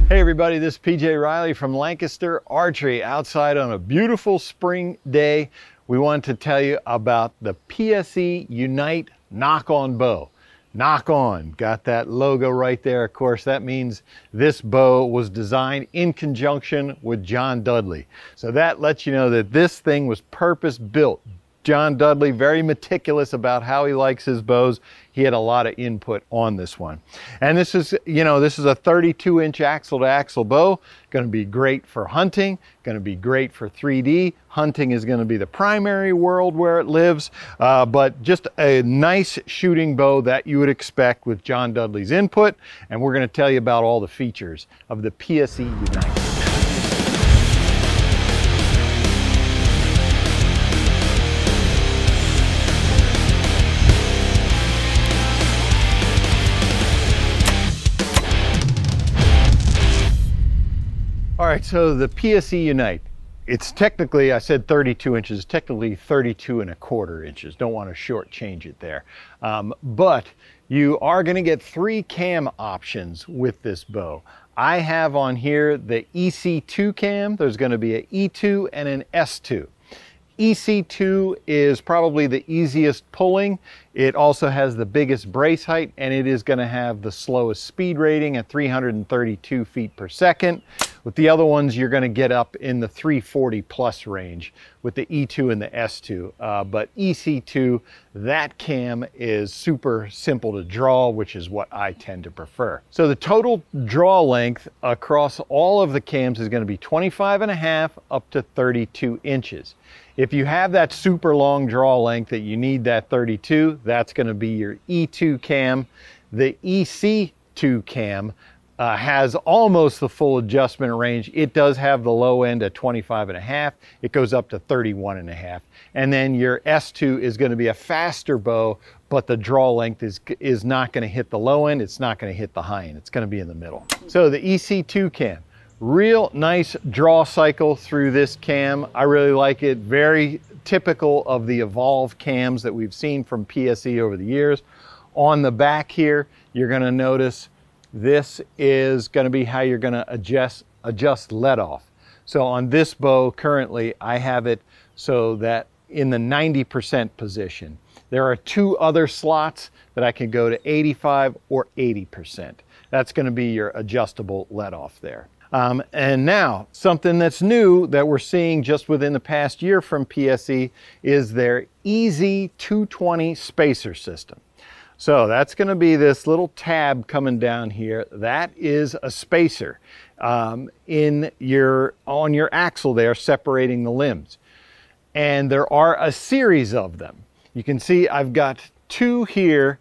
Hey everybody, this is PJ Riley from Lancaster Archery outside on a beautiful spring day. We want to tell you about the PSE Unite Nock On bow. Nock On, got that logo right there. Of course, that means this bow was designed in conjunction with John Dudley. So that lets you know that this thing was purpose built. John Dudley, very meticulous about how he likes his bows. He had a lot of input on this one. And this is, this is a 32-inch axle-to-axle bow. Going to be great for hunting, going to be great for 3D. Hunting is going to be the primary world where it lives, but just a nice shooting bow that you would expect with John Dudley's input. And we're going to tell you about all the features of the PSE Unite. All right, so the PSE Unite, it's technically, I said 32 inches, technically 32¼ inches. Don't want to shortchange it there. But you are going to get 3 cam options with this bow. I have on here the EC2 cam. There's going to be an E2 and an S2. EC2 is probably the easiest pulling. It also has the biggest brace height, and it is going to have the slowest speed rating at 332 feet per second. With the other ones, you're going to get up in the 340 plus range with the E2 and the S2. But EC2, that cam is super simple to draw, which is what I tend to prefer. So the total draw length across all of the cams is going to be 25.5 up to 32 inches. If you have that super long draw length that you need that 32, that's going to be your E2 cam. The EC2 cam has almost the full adjustment range. It does have the low end at 25.5. It goes up to 31.5. And then your S2 is going to be a faster bow, but the draw length is not going to hit the low end. It's not going to hit the high end. It's going to be in the middle. So the EC2 cam. Real nice draw cycle through this cam. I really like it. Very typical of the Evolve cams that we've seen from PSE over the years. On the back here, you're going to notice this is going to be how you're going to adjust let off. So on this bow currently, I have it so that in the 90% position. There are 2 other slots that I can go to 85 or 80%. That's going to be your adjustable let off there. And now, something that's new that we're seeing just within the past year from PSE is their EZ 220 spacer system. So that's going to be this little tab coming down here. That is a spacer on your axle there, separating the limbs. And there are a series of them. You can see I've got 2 here,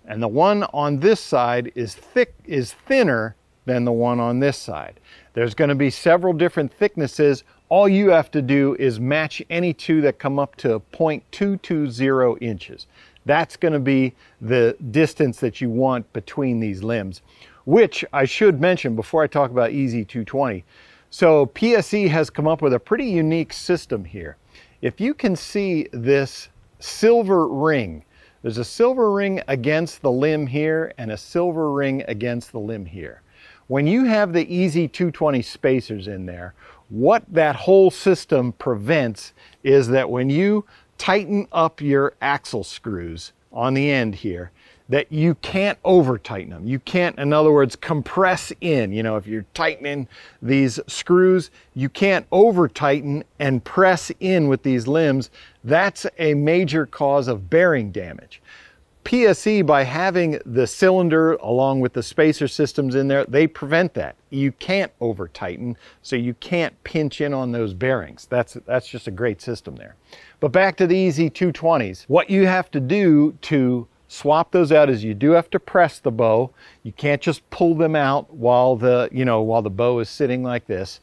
and the one on this side is thinner than the one on this side. There's going to be several different thicknesses. All you have to do is match any 2 that come up to 0.220 inches. That's going to be the distance that you want between these limbs, which I should mention before I talk about EZ220. So PSE has come up with a pretty unique system here. If you can see this silver ring, there's a silver ring against the limb here and a silver ring against the limb here. When you have the EZ220 spacers in there, what that whole system prevents is that when you tighten up your axle screws on the end here, that you can't over tighten them. You can't, in other words, compress in. If you're tightening these screws, you can't over tighten and press in with these limbs. That's a major cause of bearing damage. PSE, by having the cylinder along with the spacer systems in there, they prevent that. You can't over tighten, so you can't pinch in on those bearings. That's just a great system there. But back to the EZ220s, what you have to do to swap those out is you do have to press the bow. You can't just pull them out while the bow is sitting like this.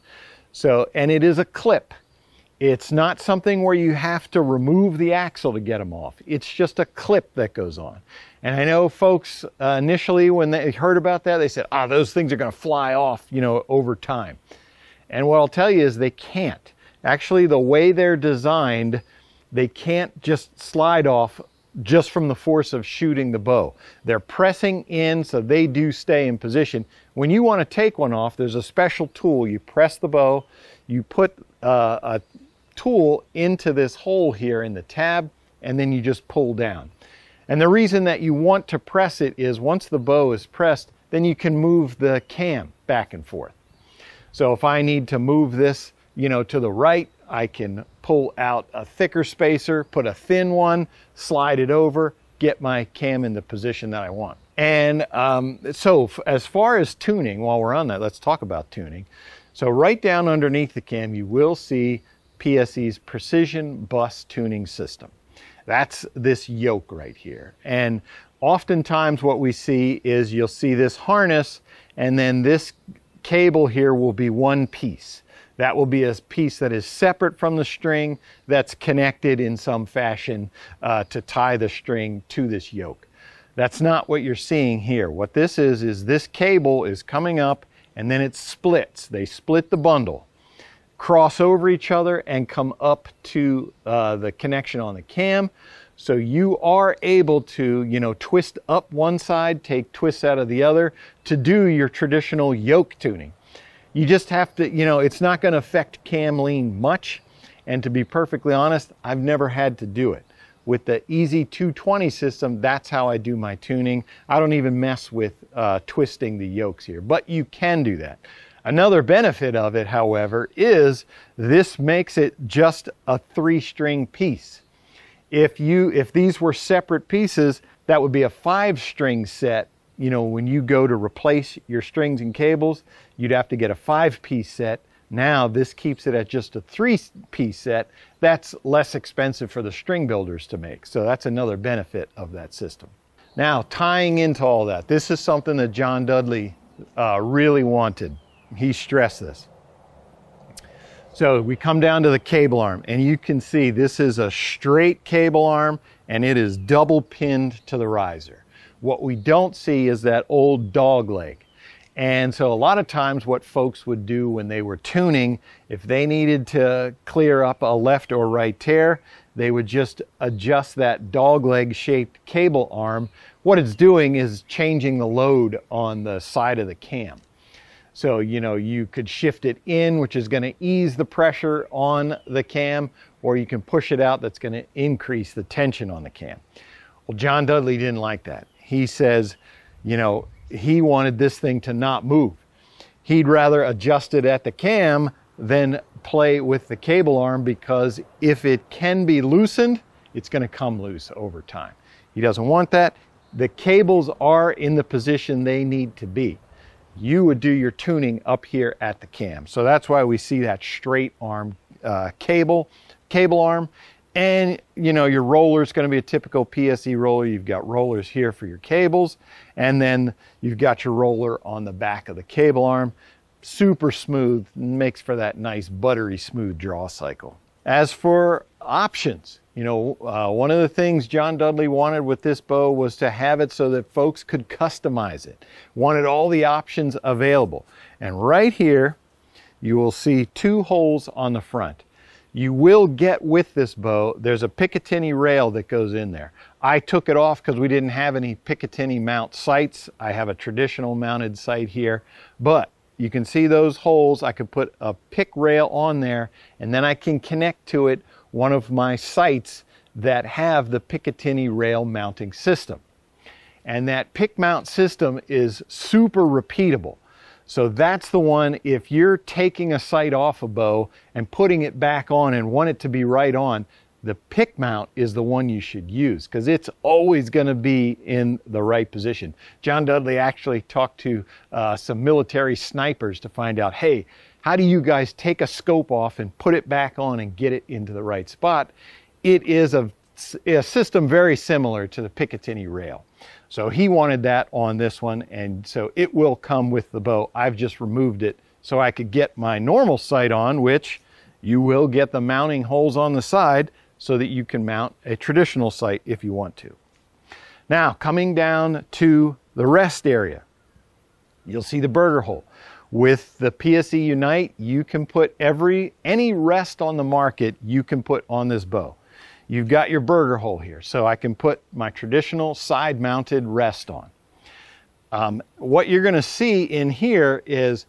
So, and it is a clip. It's not something where you have to remove the axle to get them off. It's just a clip that goes on. And I know folks initially when they heard about that, they said, those things are going to fly off, over time. And what I'll tell you is they can't. Actually, the way they're designed, they can't just slide off just from the force of shooting the bow. They're pressing in, so they do stay in position. When you want to take one off, there's a special tool. You press the bow, you put a tool into this hole here in the tab, and then you just pull down. And the reason that you want to press it is once the bow is pressed, then you can move the cam back and forth. So if I need to move this, to the right, I can pull out a thicker spacer, put a thin one, slide it over, get my cam in the position that I want. And so as far as tuning, while we're on that, let's talk about tuning. So right down underneath the cam, you will see PSE's Precision Bus Tuning System. That's this yoke right here. And oftentimes what we see is you'll see this harness, and then this cable here will be one piece. That will be a piece that is separate from the string that's connected in some fashion to tie the string to this yoke. That's not what you're seeing here. What this is this cable is coming up and then it splits. They split the bundle, cross over each other and come up to the connection on the cam. So you are able to, twist up one side, take twists out of the other to do your traditional yoke tuning. You just have to, it's not going to affect cam lean much. And to be perfectly honest, I've never had to do it. With the EZ 220 system, that's how I do my tuning. I don't even mess with twisting the yokes here, but you can do that. Another benefit of it, however, is this makes it just a 3-string piece. If these were separate pieces, that would be a 5-string set. When you go to replace your strings and cables, you'd have to get a 5-piece set. Now this keeps it at just a 3-piece set. That's less expensive for the string builders to make. So that's another benefit of that system. Now, tying into all that, this is something that John Dudley really wanted. He stressed this. So we come down to the cable arm, and you can see this is a straight cable arm, and it is double pinned to the riser. What we don't see is that old dog leg. And so a lot of times what folks would do when they were tuning, if they needed to clear up a left or right tear, they would just adjust that dog leg shaped cable arm. What it's doing is changing the load on the side of the cam. So, you could shift it in, which is going to ease the pressure on the cam, or you can push it out, that's going to increase the tension on the cam. Well, John Dudley didn't like that. He says, he wanted this thing to not move. He'd rather adjust it at the cam than play with the cable arm, because if it can be loosened, it's going to come loose over time. He doesn't want that. The cables are in the position they need to be. You would do your tuning up here at the cam. So that's why we see that straight arm cable arm. And your roller is going to be a typical PSE roller. You've got rollers here for your cables, and then you've got your roller on the back of the cable arm. Super smooth, makes for that nice buttery smooth draw cycle. As for options, one of the things John Dudley wanted with this bow was to have it so that folks could customize it. Wanted all the options available. And right here, you will see 2 holes on the front. You will get with this bow, there's a Picatinny rail that goes in there. I took it off because we didn't have any Picatinny mount sights. I have a traditional mounted sight here, but you can see those holes. I could put a pick rail on there, and then I can connect to it one of my sights that have the Picatinny rail mounting system. And that pick mount system is super repeatable. So that's the one, if you're taking a sight off a bow and putting it back on and want it to be right on, the pick mount is the one you should use, because it's always going to be in the right position. John Dudley actually talked to some military snipers to find out, hey, how do you guys take a scope off and put it back on and get it into the right spot? It is a system very similar to the Picatinny rail. So he wanted that on this one, and so it will come with the bow. I've just removed it so I could get my normal sight on, which you will get the mounting holes on the side so that you can mount a traditional sight if you want to. Now, coming down to the rest area, you'll see the burger hole. With the PSE Unite, you can put any rest on the market you can put on this bow. you've got your burger hole here. So I can put my traditional side mounted rest on. What you're going to see in here is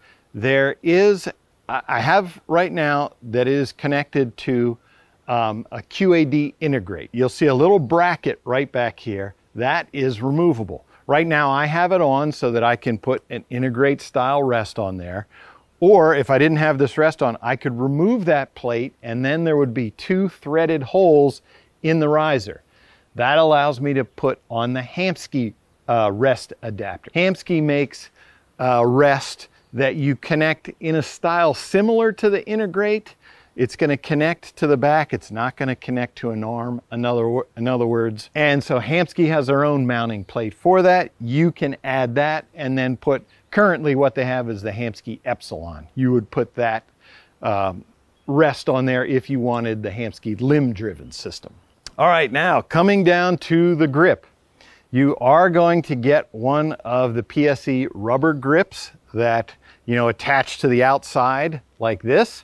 I have right now that is connected to a QAD integrate. You'll see a little bracket right back here. That is removable. Right now I have it on so that I can put an integrate style rest on there. Or if I didn't have this rest on, I could remove that plate and then there would be 2 threaded holes in the riser. That allows me to put on the Hamskea rest adapter. Hamskea makes rest that you connect in a style similar to the integrate. It's going to connect to the back. It's not going to connect to an arm, in other words. And so Hamskea has their own mounting plate for that. You can add that and then put, currently what they have is the Hamskea Epsilon. You would put that rest on there if you wanted the Hamskea limb-driven system. All right, now coming down to the grip. You are going to get one of the PSE rubber grips that, attach to the outside like this.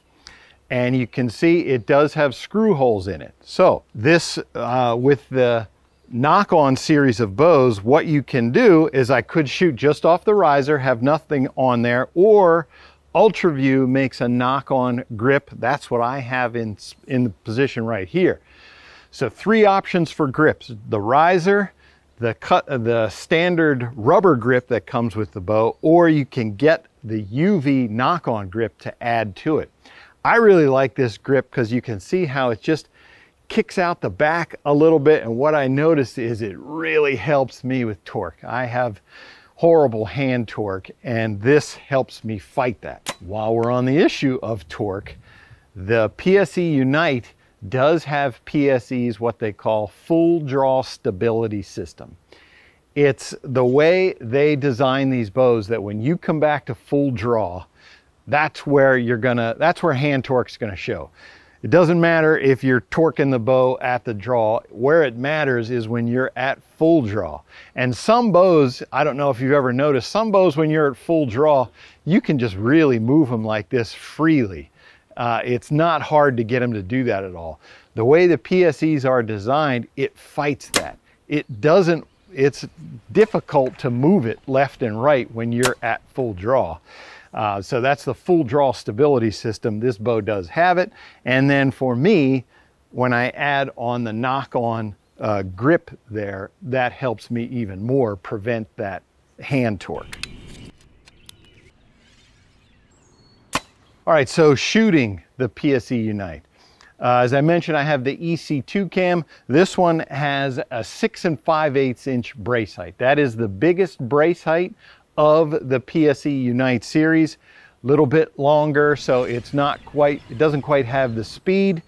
And you can see it does have screw holes in it. So this, with the Nock On series of bows, what you can do is I could shoot just off the riser, have nothing on there, or UltraView makes a Nock On grip. That's what I have in the position right here. So 3 options for grips: the riser, the standard rubber grip that comes with the bow, or you can get the UV Nock On grip to add to it. I really like this grip because you can see how it just kicks out the back a little bit, and what I noticed is it really helps me with torque. I have horrible hand torque and this helps me fight that. While we're on the issue of torque, the PSE Unite does have PSE's what they call full draw stability system. It's the way they design these bows that when you come back to full draw, that's where hand torque's gonna show. It doesn't matter if you're torquing the bow at the draw. Where it matters is when you're at full draw. And some bows, I don't know if you've ever noticed, some bows when you're at full draw, you can just really move them like this freely. It's not hard to get them to do that at all. The way the PSEs are designed, it fights that. It's difficult to move it left and right when you're at full draw. So that's the full draw stability system. This bow does have it. And then for me, when I add on the Nock On grip there, that helps me even more prevent that hand torque. All right, so shooting the PSE Unite. As I mentioned, I have the EC2 cam. This one has a 6 5/8 inch brace height. That is the biggest brace height of the PSE Unite series. A little bit longer, so it doesn't quite have the speed.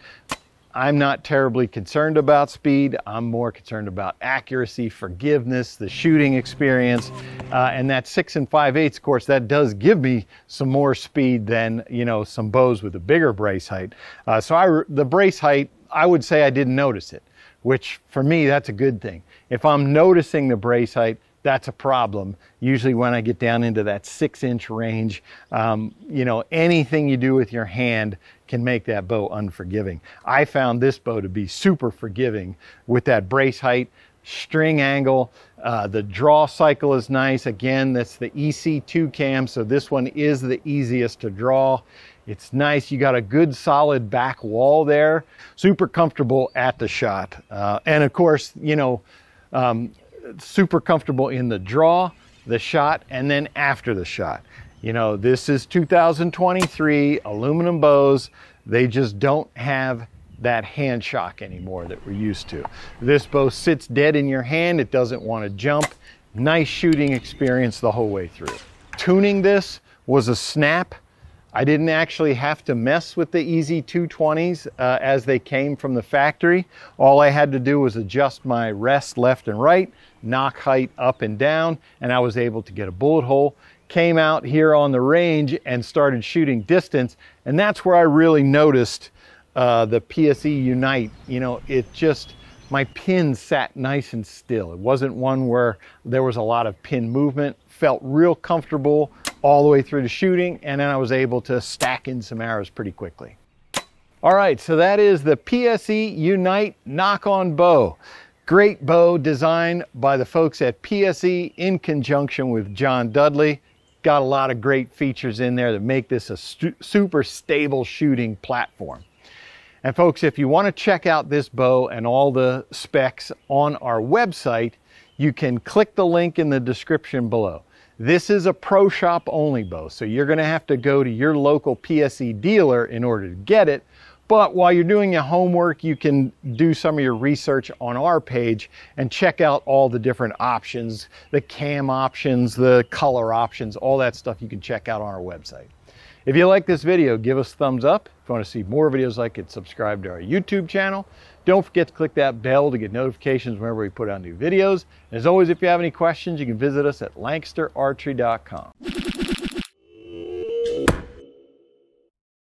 I'm not terribly concerned about speed. I'm more concerned about accuracy, forgiveness, the shooting experience, and that 6 5/8, of course, that does give me some more speed than some bows with a bigger brace height. The brace height, I would say I didn't notice it, which for me that's a good thing. If I'm noticing the brace height, that's a problem. Usually when I get down into that 6-inch range, anything you do with your hand can make that bow unforgiving. I found this bow to be super forgiving with that brace height, string angle. The draw cycle is nice. Again, that's the EC2 cam, so this one is the easiest to draw. It's nice. You got a good solid back wall there. Super comfortable at the shot. And of course, super comfortable in the draw, the shot, and then after the shot. This is 2023 aluminum bows. They just don't have that hand shock anymore that we're used to. This bow sits dead in your hand. It doesn't want to jump. Nice shooting experience the whole way through. Tuning this was a snap. I didn't actually have to mess with the EZ220s as they came from the factory. All I had to do was adjust my rest left and right, knock height up and down, and I was able to get a bullet hole. Came out here on the range and started shooting distance, and that's where I really noticed the PSE Unite. My pin sat nice and still. It wasn't one where there was a lot of pin movement. Felt real comfortable all the way through the shooting, and then I was able to stack in some arrows pretty quickly. All right, so that is the PSE Unite Nock On bow. Great bow designed by the folks at PSE in conjunction with John Dudley. Got a lot of great features in there that make this a super stable shooting platform. And folks, if you want to check out this bow and all the specs on our website, you can click the link in the description below. This is a pro shop only bow, so you're going to have to go to your local PSE dealer in order to get it. But while you're doing your homework, you can do some of your research on our page and check out all the different options, the cam options, the color options, all that stuff you can check out on our website. If you like this video, give us a thumbs up. If you want to see more videos like it, subscribe to our YouTube channel. Don't forget to click that bell to get notifications whenever we put out new videos. As always, if you have any questions, you can visit us at LancasterArchery.com.